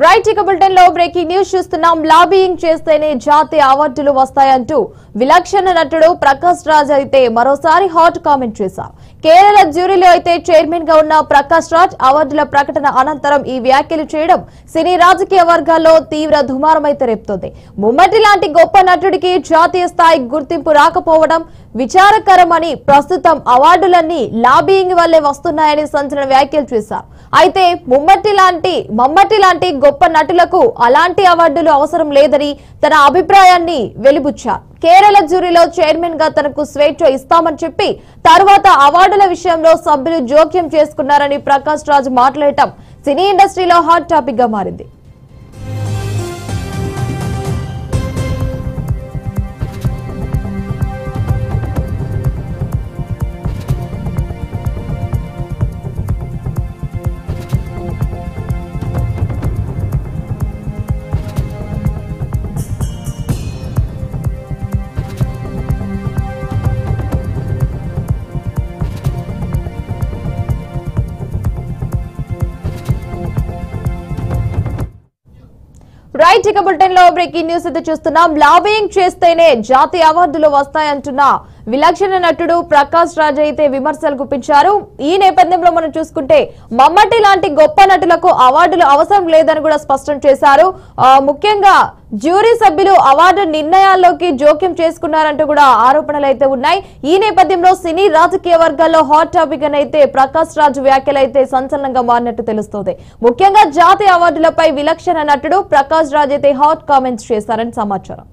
Right ఇక bulletin లో breaking news చూస్తున్నాం. లాబియింగ్ చేస్తేనే జాతీయ అవార్డులు వస్తాయంటూ విలక్షణ నటుడు ప్రకాష్ రాజ్ అయితే మరోసారి హాట్ కామెంట్ చేశారు. కేరళ జ్యూరీలో అయితే చైర్మన్ గా ఉన్న ప్రకాష్ రాజ్ అవార్డుల ప్రకటన అనంతరం ఈ వ్యాఖ్యలు చేయడం సినీ రాజకీయ వర్గాల్లో తీవ్ర దుమారమైతే రేపుతోంది. ముమ్మటి లాంటి గొప్ప నటుడికి జాతీయ స్థాయి గుర్తింపు రాకపోవడం విచారకరమని, ప్రస్తుతం అవార్డులన్నీ లాబియింగ్ వల్లే వస్తున్నాయని సంచలన వ్యాఖ్యలు చేశారు. అయితే మమ్మటి లాంటి గొప్ప నటులకు అలాంటి అవార్డులు అవసరం లేదని తన అభిప్రాయాన్ని వెలిబుచ్చారు. కేరళ జ్యూరీలో చైర్మన్ గా తనకు స్వేచ్ఛ ఇస్తామని చెప్పి తర్వాత అవార్డుల విషయంలో సభ్యులు జోక్యం చేసుకున్నారని ప్రకాష్ రాజ్ మాట్లాడటం సినీ ఇండస్ట్రీలో హాట్ టాపిక్ గా మారింది. రైట్ ఇక బులెటిన్ లో బ్రేకింగ్ న్యూస్ అయితే చూస్తున్నాం. లాబియింగ్ చేస్తేనే జాతీయ అవార్డులు వస్తాయంటున్న విలక్షణ నటుడు ప్రకాష్ రాజ్ అయితే విమర్శలు గుప్పించారు. ఈ నేపథ్యంలో మనం చూసుకుంటే మమ్మటి లాంటి గొప్ప నటులకు అవార్డులు అవసరం లేదని కూడా స్పష్టం చేశారు. ముఖ్యంగా జ్యూరీ సభ్యులు అవార్డు నిర్ణయాల్లోకి జోక్యం చేసుకున్నారంటూ కూడా ఆరోపణలు అయితే ఉన్నాయి. ఈ నేపథ్యంలో సినీ రాజకీయ వర్గాల్లో హాట్ టాపిక్ అయితే ప్రకాష్ రాజ్ వ్యాఖ్యలు అయితే సంచలనంగా మారినట్టు తెలుస్తోంది. ముఖ్యంగా జాతీయ అవార్డులపై విలక్షణ నటుడు ప్రకాష్ రాజ్ అయితే హాట్ కామెంట్స్ చేశారని సమాచారం.